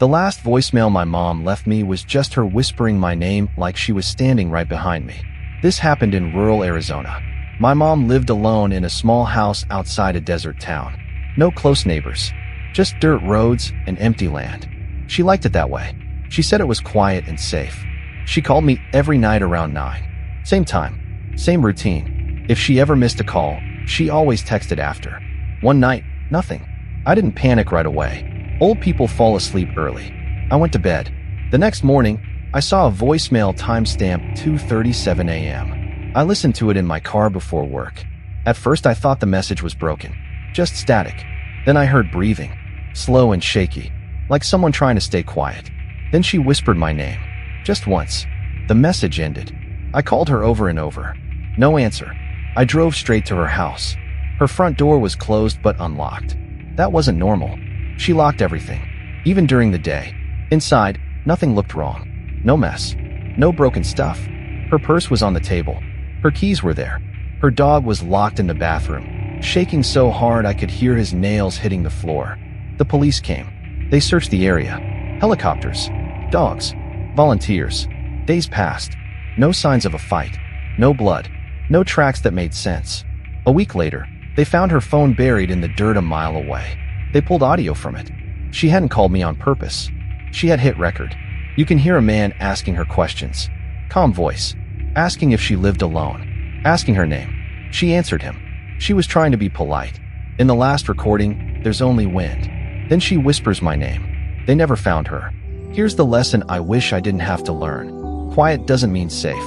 The last voicemail my mom left me was just her whispering my name like she was standing right behind me. This happened in rural Arizona. My mom lived alone in a small house outside a desert town. No close neighbors, just dirt roads and empty land. She liked it that way. She said it was quiet and safe. She called me every night around 9. Same time, same routine. If she ever missed a call, she always texted after. One night, nothing. I didn't panic right away. Old people fall asleep early. I went to bed. The next morning, I saw a voicemail timestamp 2:37 a.m. I listened to it in my car before work. At first I thought the message was broken, just static. Then I heard breathing, slow and shaky, like someone trying to stay quiet. Then she whispered my name, just once. The message ended. I called her over and over. No answer. I drove straight to her house. Her front door was closed but unlocked. That wasn't normal. She locked everything, even during the day. Inside, nothing looked wrong. No mess. No broken stuff. Her purse was on the table. Her keys were there. Her dog was locked in the bathroom, shaking so hard I could hear his nails hitting the floor. The police came. They searched the area. Helicopters. Dogs. Volunteers. Days passed. No signs of a fight. No blood. No tracks that made sense. A week later, they found her phone buried in the dirt a mile away. They pulled audio from it. She hadn't called me on purpose. She had hit record. You can hear a man asking her questions. Calm voice. Asking if she lived alone. Asking her name. She answered him. She was trying to be polite. In the last recording, there's only wind. Then she whispers my name. They never found her. Here's the lesson I wish I didn't have to learn. Quiet doesn't mean safe.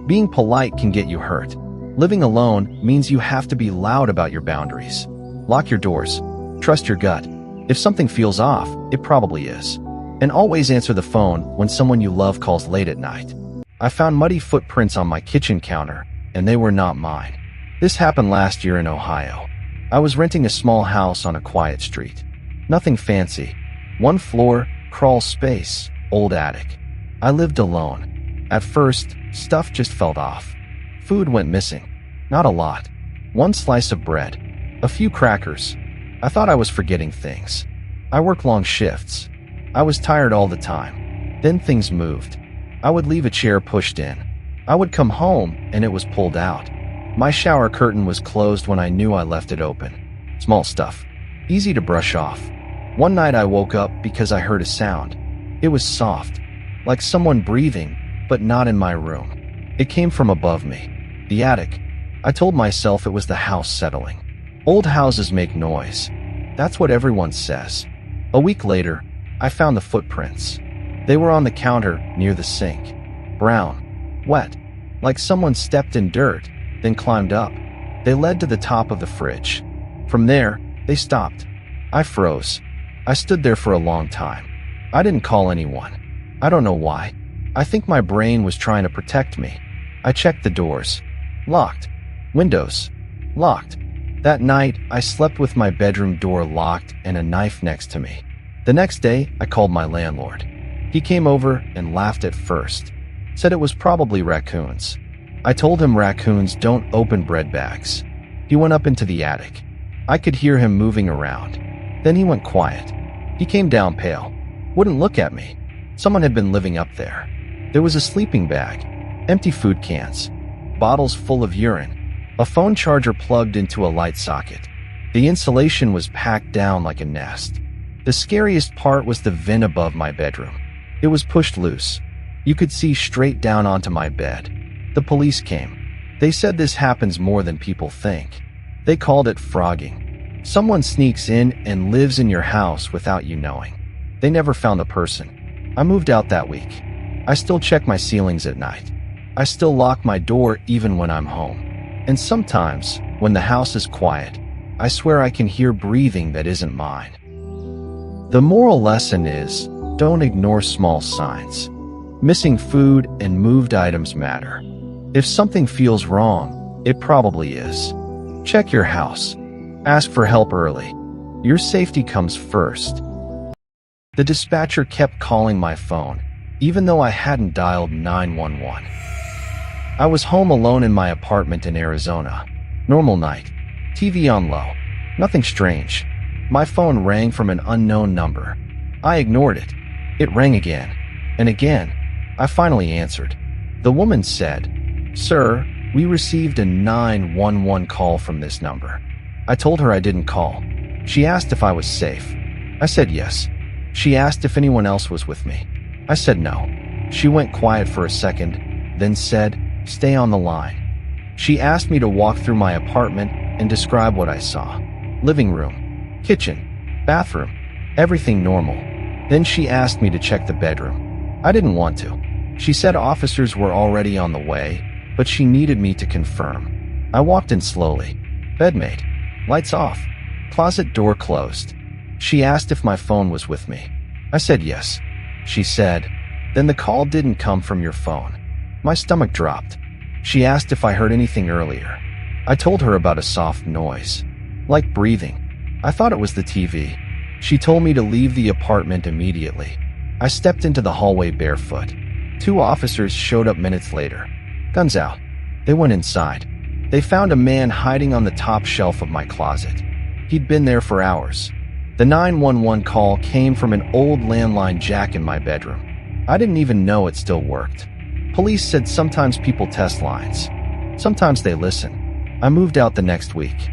Being polite can get you hurt. Living alone means you have to be loud about your boundaries. Lock your doors. Trust your gut. If something feels off, it probably is. And always answer the phone when someone you love calls late at night. I found muddy footprints on my kitchen counter, and they were not mine. This happened last year in Ohio. I was renting a small house on a quiet street. Nothing fancy. One floor, crawl space, old attic. I lived alone. At first, stuff just felt off. Food went missing. Not a lot. One slice of bread. A few crackers. I thought I was forgetting things. I worked long shifts. I was tired all the time. Then things moved. I would leave a chair pushed in. I would come home and it was pulled out. My shower curtain was closed when I knew I left it open. Small stuff. Easy to brush off. One night I woke up because I heard a sound. It was soft, like someone breathing, but not in my room. It came from above me. The attic. I told myself it was the house settling. Old houses make noise. That's what everyone says. A week later, I found the footprints. They were on the counter near the sink. Brown. Wet. Like someone stepped in dirt, then climbed up. They led to the top of the fridge. From there, they stopped. I froze. I stood there for a long time. I didn't call anyone. I don't know why. I think my brain was trying to protect me. I checked the doors. Locked. Windows. Locked. That night, I slept with my bedroom door locked and a knife next to me. The next day, I called my landlord. He came over and laughed at first. Said it was probably raccoons. I told him raccoons don't open bread bags. He went up into the attic. I could hear him moving around. Then he went quiet. He came down pale. Wouldn't look at me. Someone had been living up there. There was a sleeping bag, empty food cans, bottles full of urine, a phone charger plugged into a light socket. The insulation was packed down like a nest. The scariest part was the vent above my bedroom. It was pushed loose. You could see straight down onto my bed. The police came. They said this happens more than people think. They called it frogging. Someone sneaks in and lives in your house without you knowing. They never found the person. I moved out that week. I still check my ceilings at night. I still lock my door even when I'm home. And sometimes, when the house is quiet, I swear I can hear breathing that isn't mine. The moral lesson is, don't ignore small signs. Missing food and moved items matter. If something feels wrong, it probably is. Check your house. Ask for help early. Your safety comes first. The dispatcher kept calling my phone, even though I hadn't dialed 911. I was home alone in my apartment in Arizona. Normal night. TV on low. Nothing strange. My phone rang from an unknown number. I ignored it. It rang again and again. I finally answered. The woman said, "Sir, we received a 911 call from this number." I told her I didn't call. She asked if I was safe. I said yes. She asked if anyone else was with me. I said no. She went quiet for a second, then said, "Stay on the line." She asked me to walk through my apartment and describe what I saw. Living room, kitchen, bathroom, everything normal. Then she asked me to check the bedroom. I didn't want to. She said officers were already on the way, but she needed me to confirm. I walked in slowly. Bedmate. Lights off. Closet door closed. She asked if my phone was with me. I said yes. She said, "Then the call didn't come from your phone." My stomach dropped. She asked if I heard anything earlier. I told her about a soft noise, like breathing. I thought it was the TV. She told me to leave the apartment immediately. I stepped into the hallway barefoot. 2 officers showed up minutes later. Guns out. They went inside. They found a man hiding on the top shelf of my closet. He'd been there for hours. The 911 call came from an old landline jack in my bedroom. I didn't even know it still worked. Police said sometimes people test lines. Sometimes they listen. I moved out the next week.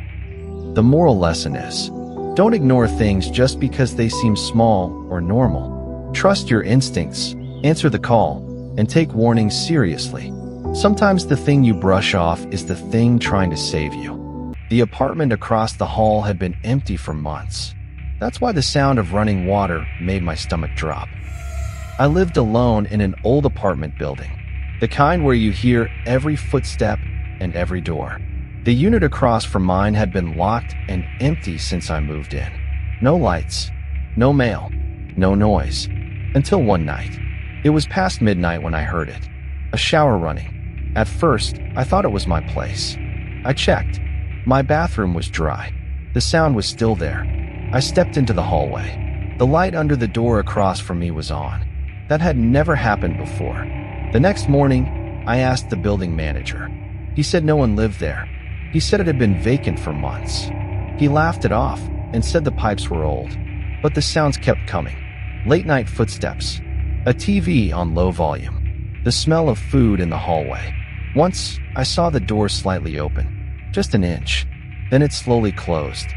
The moral lesson is, don't ignore things just because they seem small or normal. Trust your instincts, answer the call, and take warnings seriously. Sometimes the thing you brush off is the thing trying to save you. The apartment across the hall had been empty for months. That's why the sound of running water made my stomach drop. I lived alone in an old apartment building, the kind where you hear every footstep and every door. The unit across from mine had been locked and empty since I moved in. No lights, no mail, no noise. Until one night. It was past midnight when I heard it. A shower running. At first, I thought it was my place. I checked. My bathroom was dry. The sound was still there. I stepped into the hallway. The light under the door across from me was on. That had never happened before. The next morning, I asked the building manager. He said no one lived there. He said it had been vacant for months. He laughed it off and said the pipes were old. But the sounds kept coming. Late-night footsteps. A TV on low volume. The smell of food in the hallway. Once, I saw the door slightly open. Just an inch. Then it slowly closed.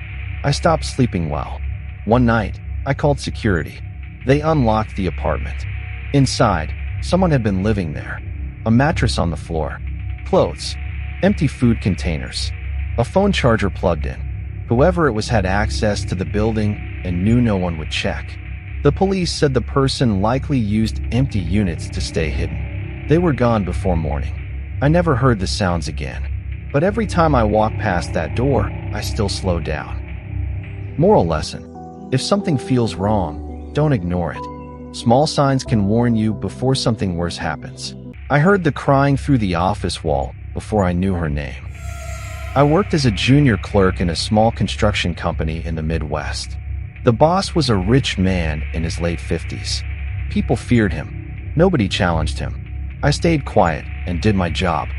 I stopped sleeping well. One night, I called security. They unlocked the apartment. Inside, someone had been living there. A mattress on the floor. Clothes. Empty food containers. A phone charger plugged in. Whoever it was had access to the building and knew no one would check. The police said the person likely used empty units to stay hidden. They were gone before morning. I never heard the sounds again. But every time I walked past that door, I still slowed down. Moral lesson. If something feels wrong, don't ignore it. Small signs can warn you before something worse happens. I heard the crying through the office wall before I knew her name. I worked as a junior clerk in a small construction company in the Midwest. The boss was a rich man in his late 50s. People feared him. Nobody challenged him. I stayed quiet and did my job.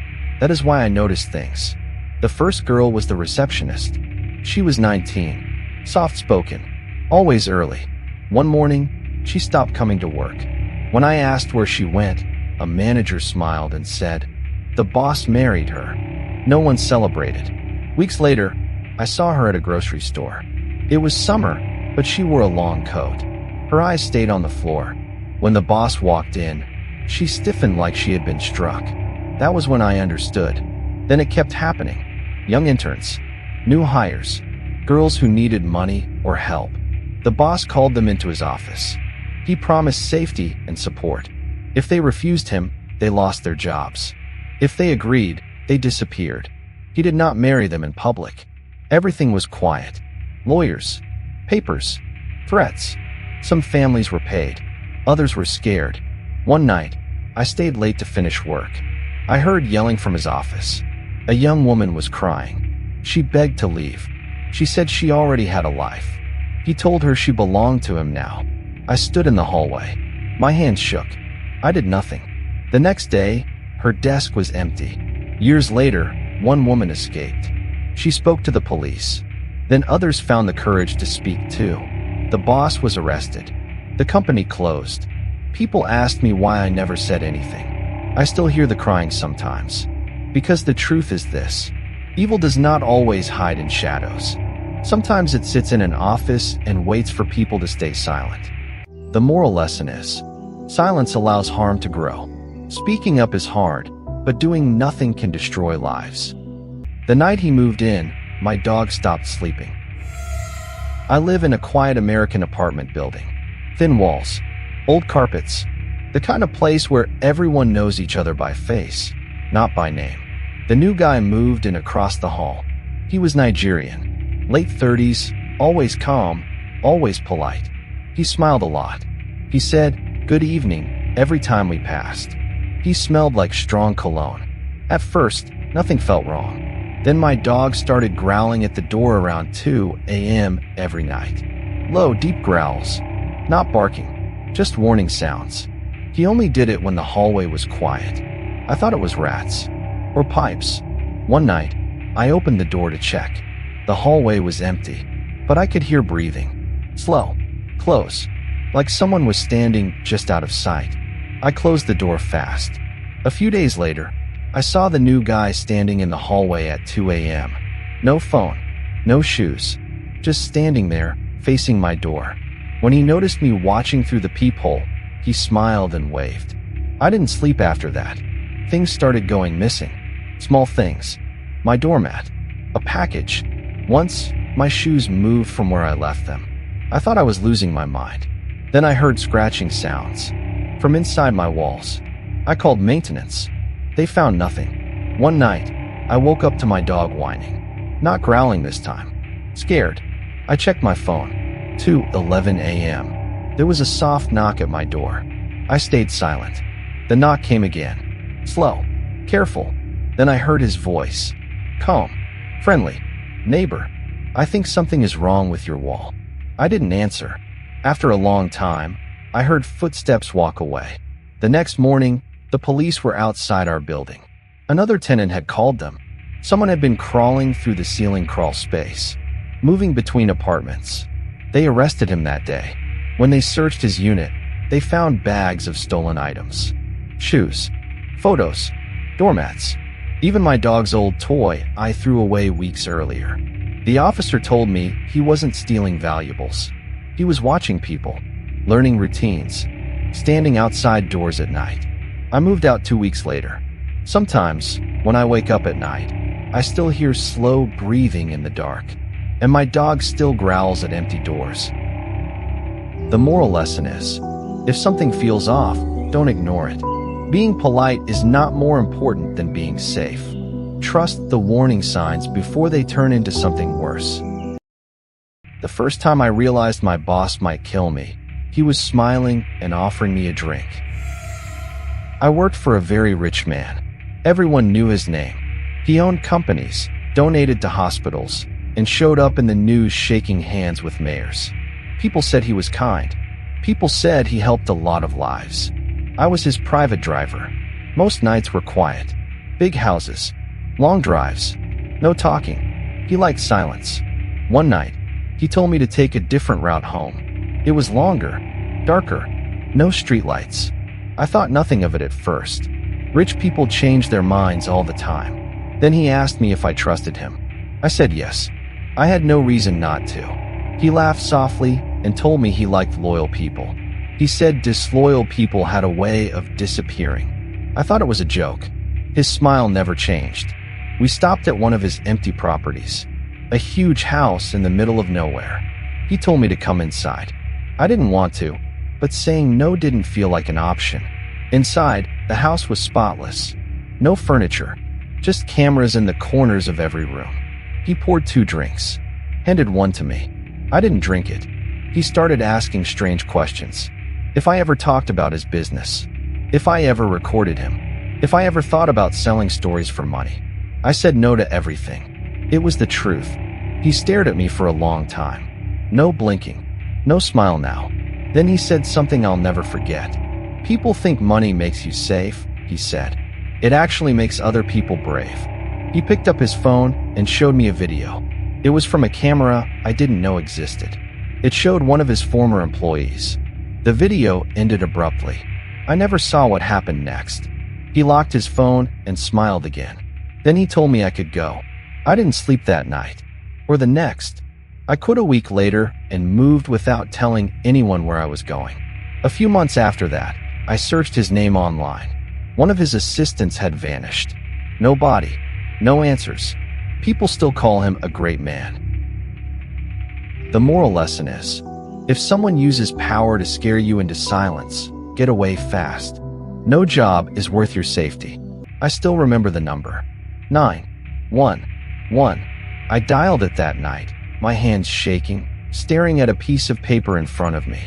That is why I noticed things. The first girl was the receptionist. She was 19, soft-spoken, always early. One morning, she stopped coming to work. When I asked where she went, a manager smiled and said, "The boss married her." No one celebrated. Weeks later, I saw her at a grocery store. It was summer, but she wore a long coat. Her eyes stayed on the floor. When the boss walked in, she stiffened like she had been struck. That was when I understood. Then it kept happening. Young interns, new hires, girls who needed money or help. The boss called them into his office. He promised safety and support. If they refused him, they lost their jobs. If they agreed, they disappeared. He did not marry them in public. Everything was quiet. Lawyers, papers, threats. Some families were paid. Others were scared. One night, I stayed late to finish work. I heard yelling from his office. A young woman was crying. She begged to leave. She said she already had a life. He told her she belonged to him now. I stood in the hallway. My hands shook. I did nothing. The next day, her desk was empty. Years later, one woman escaped. She spoke to the police. Then others found the courage to speak too. The boss was arrested. The company closed. People asked me why I never said anything. I still hear the crying sometimes. Because the truth is this: evil does not always hide in shadows. Sometimes it sits in an office and waits for people to stay silent. The moral lesson is: silence allows harm to grow. Speaking up is hard, but doing nothing can destroy lives. The night he moved in, my dog stopped sleeping. I live in a quiet American apartment building. Thin walls, old carpets, the kind of place where everyone knows each other by face, not by name. The new guy moved in across the hall. He was Nigerian, late 30s, always calm, always polite. He smiled a lot. He said, "Good evening," every time we passed. He smelled like strong cologne. At first, nothing felt wrong. Then my dog started growling at the door around 2 a.m. every night. Low, deep growls. Not barking, just warning sounds. He only did it when the hallway was quiet. I thought it was rats. Or pipes. One night, I opened the door to check. The hallway was empty, but I could hear breathing. Slow, close, like someone was standing just out of sight. I closed the door fast. A few days later, I saw the new guy standing in the hallway at 2 a.m. No phone, no shoes, just standing there, facing my door. When he noticed me watching through the peephole, he smiled and waved. I didn't sleep after that. Things started going missing. Small things. My doormat. A package. Once, my shoes moved from where I left them. I thought I was losing my mind. Then I heard scratching sounds from inside my walls. I called maintenance. They found nothing. One night, I woke up to my dog whining. Not growling this time. Scared. I checked my phone. 2:11 a.m. There was a soft knock at my door. I stayed silent. The knock came again. Slow. Careful. Then I heard his voice. Calm. Friendly. Neighbor, I think something is wrong with your wall. I didn't answer. After a long time, I heard footsteps walk away. The next morning, the police were outside our building. Another tenant had called them. Someone had been crawling through the ceiling crawl space, moving between apartments. They arrested him that day. When they searched his unit, they found bags of stolen items. Shoes, photos, doormats, even my dog's old toy I threw away weeks earlier. The officer told me he wasn't stealing valuables. He was watching people, learning routines, standing outside doors at night. I moved out 2 weeks later. Sometimes, when I wake up at night, I still hear slow breathing in the dark, and my dog still growls at empty doors. The moral lesson is, if something feels off, don't ignore it. Being polite is not more important than being safe. Trust the warning signs before they turn into something worse. The first time I realized my boss might kill me, he was smiling and offering me a drink. I worked for a very rich man. Everyone knew his name. He owned companies, donated to hospitals, and showed up in the news shaking hands with mayors. People said he was kind. People said he helped a lot of lives. I was his private driver. Most nights were quiet. Big houses, long drives, no talking. He liked silence. One night, he told me to take a different route home. It was longer, darker, no streetlights. I thought nothing of it at first. Rich people change their minds all the time. Then he asked me if I trusted him. I said yes. I had no reason not to. He laughed softly and told me he liked loyal people. He said disloyal people had a way of disappearing. I thought it was a joke. His smile never changed. We stopped at one of his empty properties, a huge house in the middle of nowhere. He told me to come inside. I didn't want to, but saying no didn't feel like an option. Inside, the house was spotless. No furniture, just cameras in the corners of every room. He poured 2 drinks, handed one to me. I didn't drink it. He started asking strange questions. If I ever talked about his business. If I ever recorded him. If I ever thought about selling stories for money. I said no to everything. It was the truth. He stared at me for a long time. No blinking. No smile now. Then he said something I'll never forget. People think money makes you safe, he said. It actually makes other people brave. He picked up his phone and showed me a video. It was from a camera I didn't know existed. It showed one of his former employees. The video ended abruptly. I never saw what happened next. He locked his phone and smiled again. Then he told me I could go. I didn't sleep that night. Or the next. I quit a week later and moved without telling anyone where I was going. A few months after that, I searched his name online. One of his assistants had vanished. No body, no answers. People still call him a great man. The moral lesson is, if someone uses power to scare you into silence, get away fast. No job is worth your safety. I still remember the number. 911. I dialed it that night, my hands shaking, staring at a piece of paper in front of me.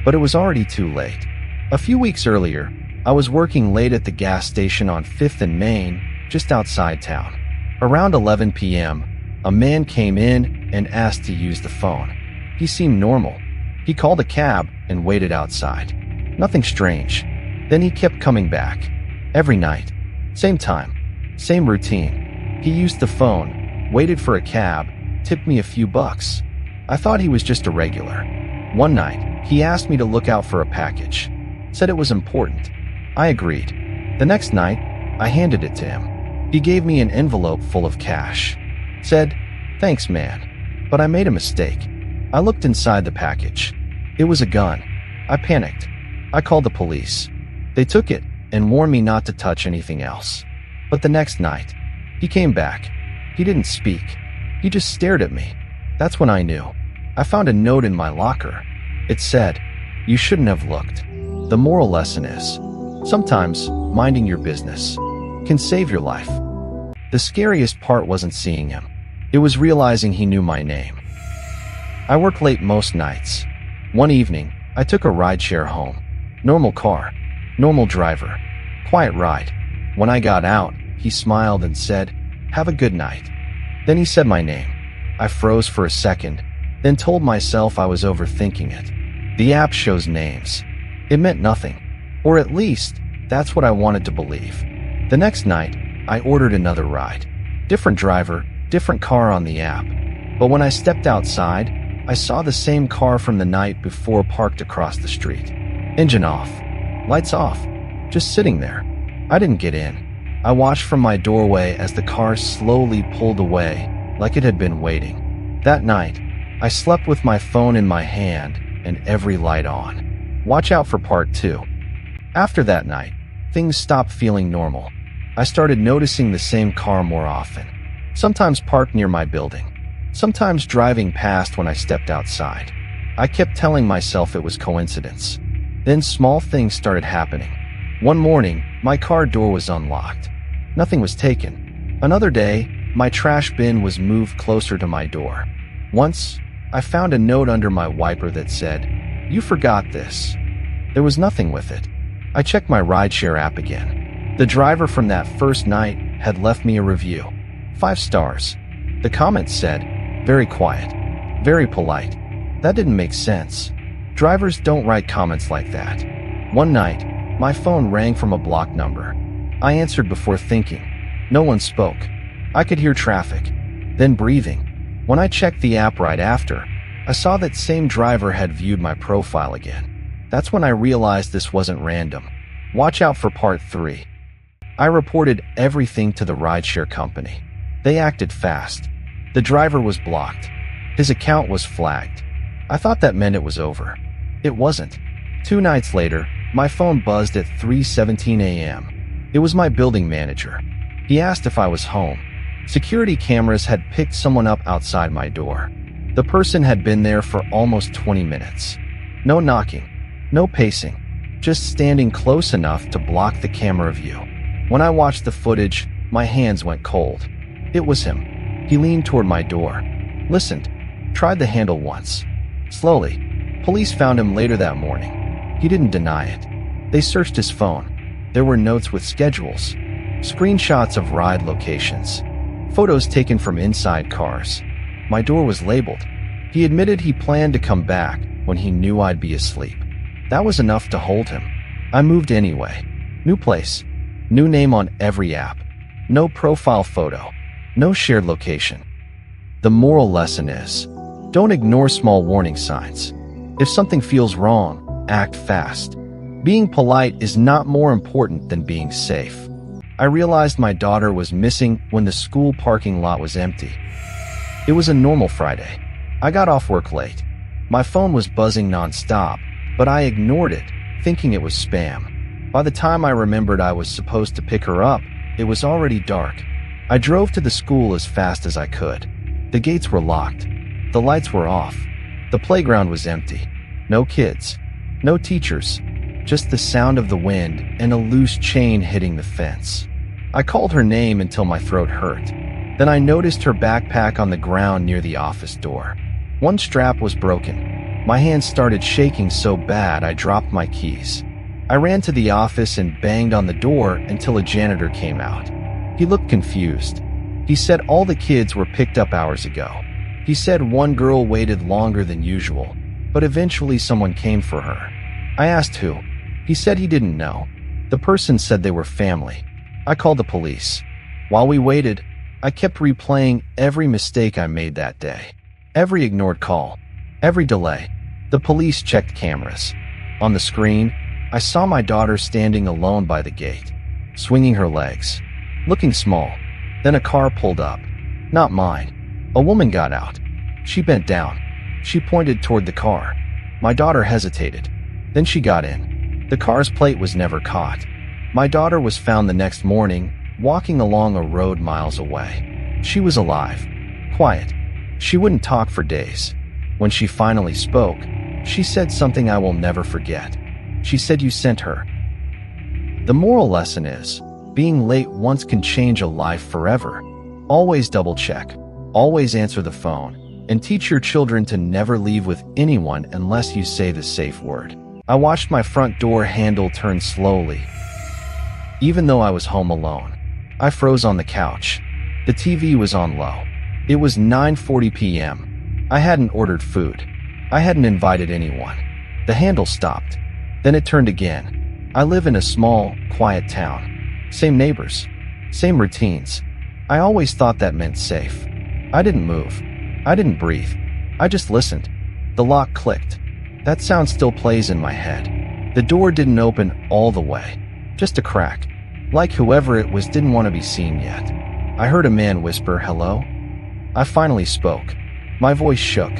But it was already too late. A few weeks earlier, I was working late at the gas station on 5th and Main, just outside town. Around 11 p.m., a man came in and asked to use the phone. He seemed normal. He called a cab and waited outside. Nothing strange. Then he kept coming back. Every night. Same time. Same routine. He used the phone, waited for a cab, tipped me a few bucks. I thought he was just a regular. One night, he asked me to look out for a package. Said it was important. I agreed. The next night, I handed it to him. He gave me an envelope full of cash. Said, "Thanks, man. But I made a mistake." I looked inside the package. It was a gun. I panicked. I called the police. They took it and warned me not to touch anything else. But the next night, he came back. He didn't speak. He just stared at me. That's when I knew. I found a note in my locker. It said, "You shouldn't have looked." The moral lesson is, sometimes minding your business can save your life. The scariest part wasn't seeing him. It was realizing he knew my name. I work late most nights. One evening, I took a rideshare home. Normal car, normal driver, quiet ride. When I got out, he smiled and said, "Have a good night." Then he said my name. I froze for a second, then told myself I was overthinking it. The app shows names. It meant nothing. Or at least, that's what I wanted to believe. The next night, I ordered another ride. Different driver, different car on the app. But when I stepped outside, I saw the same car from the night before parked across the street. Engine off. Lights off. Just sitting there. I didn't get in. I watched from my doorway as the car slowly pulled away, like it had been waiting. That night, I slept with my phone in my hand and every light on. Watch out for part 2. After that night, things stopped feeling normal. I started noticing the same car more often. Sometimes parked near my building. Sometimes driving past when I stepped outside. I kept telling myself it was coincidence. Then small things started happening. One morning, my car door was unlocked. Nothing was taken. Another day, my trash bin was moved closer to my door. Once, I found a note under my wiper that said, "You forgot this." There was nothing with it. I checked my rideshare app again. The driver from that first night had left me a review. 5 stars. The comment said, "Very quiet. Very polite." That didn't make sense. Drivers don't write comments like that. One night, my phone rang from a blocked number. I answered before thinking. No one spoke. I could hear traffic, then breathing. When I checked the app right after, I saw that same driver had viewed my profile again. That's when I realized this wasn't random. Watch out for part 3. I reported everything to the rideshare company. They acted fast. The driver was blocked. His account was flagged. I thought that meant it was over. It wasn't. 2 nights later, my phone buzzed at 3:17 a.m. It was my building manager. He asked if I was home. Security cameras had picked someone up outside my door. The person had been there for almost 20 minutes. No knocking, no pacing, just standing close enough to block the camera view. When I watched the footage, my hands went cold. It was him. He leaned toward my door, listened, tried the handle once. Slowly, police found him later that morning. He didn't deny it. They searched his phone. There were notes with schedules, screenshots of ride locations, photos taken from inside cars. My door was labeled. He admitted he planned to come back when he knew I'd be asleep. That was enough to hold him. I moved anyway. New place, new name on every app, no profile photo, no shared location. The moral lesson is, don't ignore small warning signs. If something feels wrong, act fast. Being polite is not more important than being safe. I realized my daughter was missing when the school parking lot was empty. It was a normal Friday. I got off work late. My phone was buzzing nonstop, but I ignored it, thinking it was spam. By the time I remembered I was supposed to pick her up, it was already dark. I drove to the school as fast as I could. The gates were locked. The lights were off. The playground was empty. No kids. No teachers. Just the sound of the wind and a loose chain hitting the fence. I called her name until my throat hurt. Then I noticed her backpack on the ground near the office door. One strap was broken. My hands started shaking so bad I dropped my keys. I ran to the office and banged on the door until a janitor came out. He looked confused. He said all the kids were picked up hours ago. He said one girl waited longer than usual, but eventually someone came for her. I asked who. He said he didn't know. The person said they were family. I called the police. While we waited, I kept replaying every mistake I made that day. Every ignored call. Every delay. The police checked cameras. On the screen, I saw my daughter standing alone by the gate, swinging her legs, looking small. Then a car pulled up. Not mine. A woman got out. She bent down. She pointed toward the car. My daughter hesitated. Then she got in. The car's plate was never caught. My daughter was found the next morning, walking along a road miles away. She was alive. Quiet. She wouldn't talk for days. When she finally spoke, she said something I will never forget. She said, "You sent her." The moral lesson is, being late once can change a life forever. Always double check. Always answer the phone. And teach your children to never leave with anyone unless you say the safe word. I watched my front door handle turn slowly. Even though I was home alone, I froze on the couch. The TV was on low. It was 9:40 p.m. I hadn't ordered food. I hadn't invited anyone. The handle stopped. Then it turned again. I live in a small, quiet town. Same neighbors. Same routines. I always thought that meant safe. I didn't move. I didn't breathe. I just listened. The lock clicked. That sound still plays in my head. The door didn't open all the way. Just a crack. Like whoever it was didn't want to be seen yet. I heard a man whisper, "Hello?" I finally spoke. My voice shook.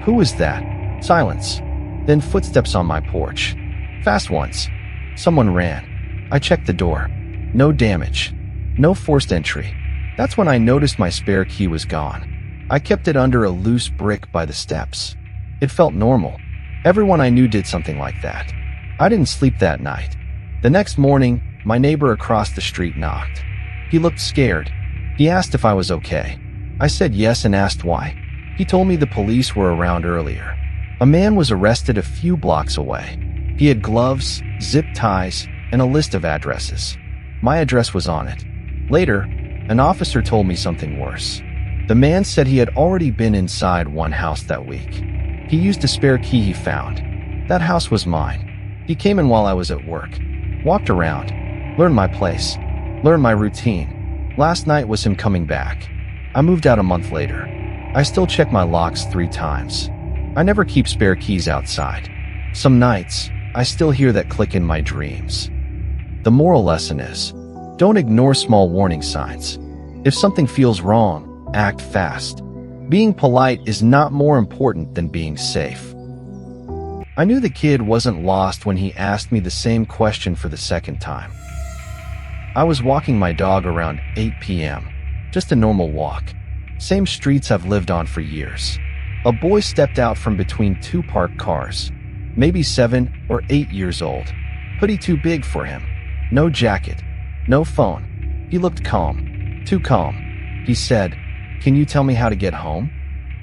"Who is that?" Silence. Then footsteps on my porch. Fast ones. Someone ran. I checked the door. No damage. No forced entry. That's when I noticed my spare key was gone. I kept it under a loose brick by the steps. It felt normal. Everyone I knew did something like that. I didn't sleep that night. The next morning, my neighbor across the street knocked. He looked scared. He asked if I was okay. I said yes and asked why. He told me the police were around earlier. A man was arrested a few blocks away. He had gloves, zip ties, and a list of addresses. My address was on it. Later, an officer told me something worse. The man said he had already been inside one house that week. He used a spare key he found. That house was mine. He came in while I was at work. Walked around. Learned my place. Learned my routine. Last night was him coming back. I moved out a month later. I still check my locks 3 times. I never keep spare keys outside. Some nights, I still hear that click in my dreams. The moral lesson is, don't ignore small warning signs. If something feels wrong, act fast. Being polite is not more important than being safe. I knew the kid wasn't lost when he asked me the same question for the second time. I was walking my dog around 8 p.m. Just a normal walk. Same streets I've lived on for years. A boy stepped out from between 2 parked cars. Maybe 7 or 8 years old. Hoodie too big for him. No jacket. No phone. He looked calm. Too calm. He said, "Can you tell me how to get home?"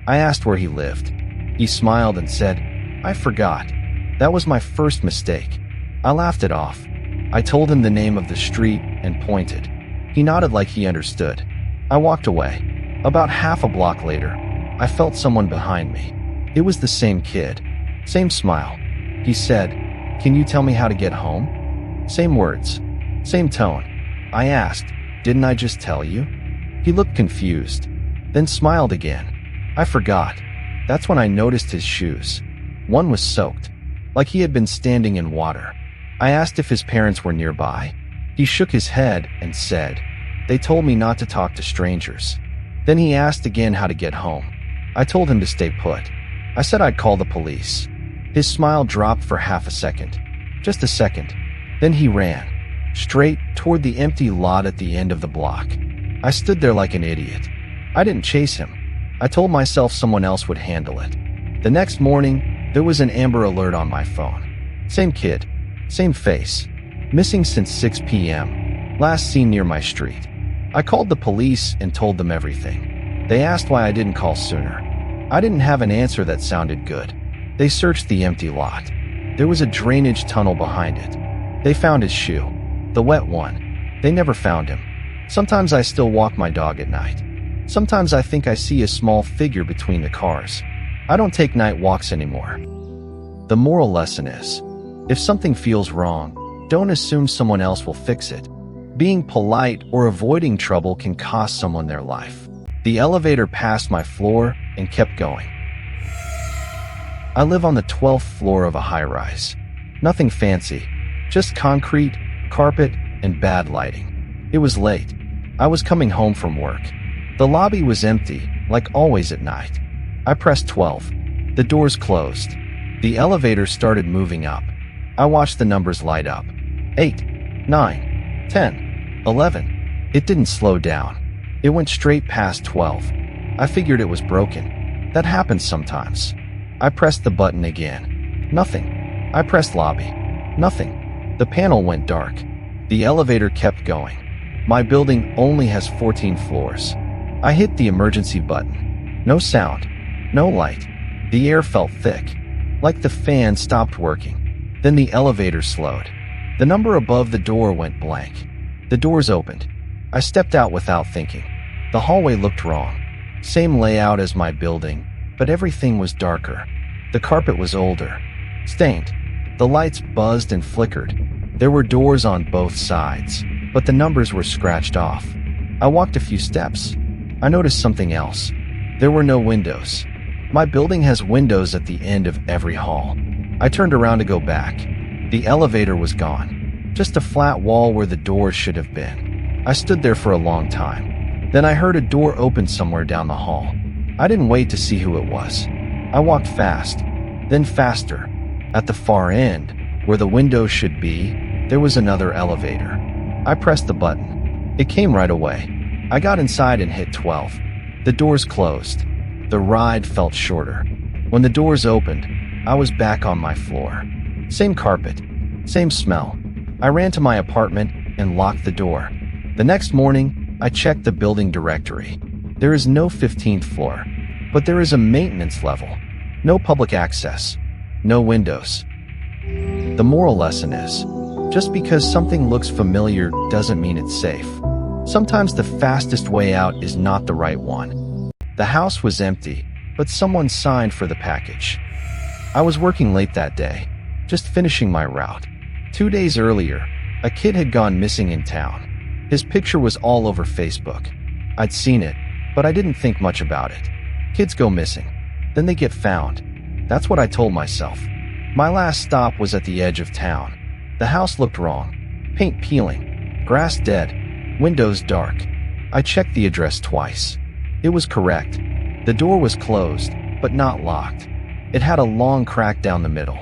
I asked where he lived. He smiled and said, "I forgot. That was my first mistake." I laughed it off. I told him the name of the street and pointed. He nodded like he understood. I walked away. About half a block later, I felt someone behind me. It was the same kid. Same smile. He said, "Can you tell me how to get home?" Same words. Same tone. I asked, "Didn't I just tell you?" He looked confused, then smiled again. I forgot. That's when I noticed his shoes. One was soaked. like he had been standing in water. I asked if his parents were nearby. He shook his head and said, "They told me not to talk to strangers." Then he asked again how to get home. I told him to stay put. I said I'd call the police. His smile dropped for half a second. Just a second. Then he ran, straight toward the empty lot at the end of the block. I stood there like an idiot. I didn't chase him. I told myself someone else would handle it. The next morning, there was an Amber Alert on my phone. Same kid, same face. Missing since 6 p.m. Last seen near my street. I called the police and told them everything. They asked why I didn't call sooner. I didn't have an answer that sounded good. They searched the empty lot. There was a drainage tunnel behind it. They found his shoe, the wet one. They never found him. Sometimes I still walk my dog at night. Sometimes I think I see a small figure between the cars. I don't take night walks anymore. The moral lesson is, if something feels wrong, don't assume someone else will fix it. Being polite or avoiding trouble can cost someone their life. The elevator passed my floor and kept going. I live on the 12th floor of a high-rise. Nothing fancy, just concrete, carpet, and bad lighting. It was late. I was coming home from work. The lobby was empty, like always at night. I pressed 12. The doors closed. The elevator started moving up. I watched the numbers light up. 8, 9, 10, 11. It didn't slow down. It went straight past 12. I figured it was broken. That happens sometimes. I pressed the button again. Nothing. I pressed lobby. Nothing. The panel went dark. The elevator kept going. My building only has 14 floors. I hit the emergency button. No sound. No light. The air felt thick, like the fan stopped working. Then the elevator slowed. The number above the door went blank. The doors opened. I stepped out without thinking. The hallway looked wrong. Same layout as my building, but everything was darker. The carpet was older, stained. The lights buzzed and flickered. There were doors on both sides, but the numbers were scratched off. I walked a few steps. I noticed something else. There were no windows. My building has windows at the end of every hall. I turned around to go back. The elevator was gone. Just a flat wall where the doors should have been. I stood there for a long time. Then I heard a door open somewhere down the hall. I didn't wait to see who it was. I walked fast, then faster. At the far end, where the window should be, there was another elevator. I pressed the button. It came right away. I got inside and hit 12. The doors closed. The ride felt shorter. When the doors opened, I was back on my floor. Same carpet, same smell. I ran to my apartment and locked the door. The next morning, I checked the building directory. There is no 15th floor, but there is a maintenance level. No public access. No windows. The moral lesson is, just because something looks familiar doesn't mean it's safe. Sometimes the fastest way out is not the right one. The house was empty, but someone signed for the package. I was working late that day, just finishing my route. 2 days earlier, a kid had gone missing in town. His picture was all over Facebook. I'd seen it, but I didn't think much about it. Kids go missing, then they get found. That's what I told myself. My last stop was at the edge of town. The house looked wrong. Paint peeling, grass dead, windows dark. I checked the address twice. It was correct. The door was closed, but not locked. It had a long crack down the middle.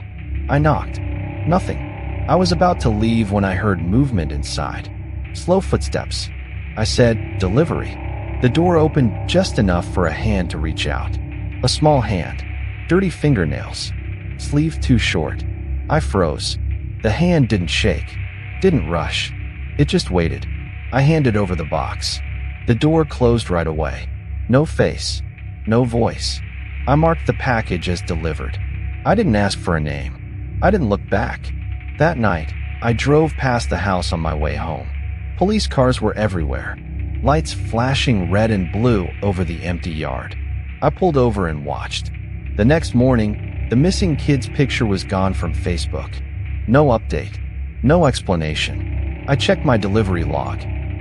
I knocked. Nothing. I was about to leave when I heard movement inside. Slow footsteps. I said, "Delivery." The door opened just enough for a hand to reach out. A small hand. Dirty fingernails. Sleeve too short. I froze. The hand didn't shake. Didn't rush. It just waited. I handed over the box. The door closed right away. No face. No voice. I marked the package as delivered. I didn't ask for a name. I didn't look back. That night, I drove past the house on my way home. Police cars were everywhere. Lights flashing red and blue over the empty yard. I pulled over and watched. The next morning, the missing kid's picture was gone from Facebook. No update. No explanation. I checked my delivery log.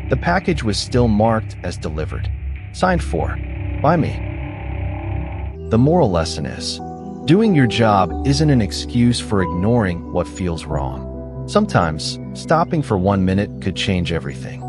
The package was still marked as delivered. Signed for. By me. The moral lesson is, Doing your job isn't an excuse for ignoring what feels wrong. Sometimes, stopping for 1 minute could change everything.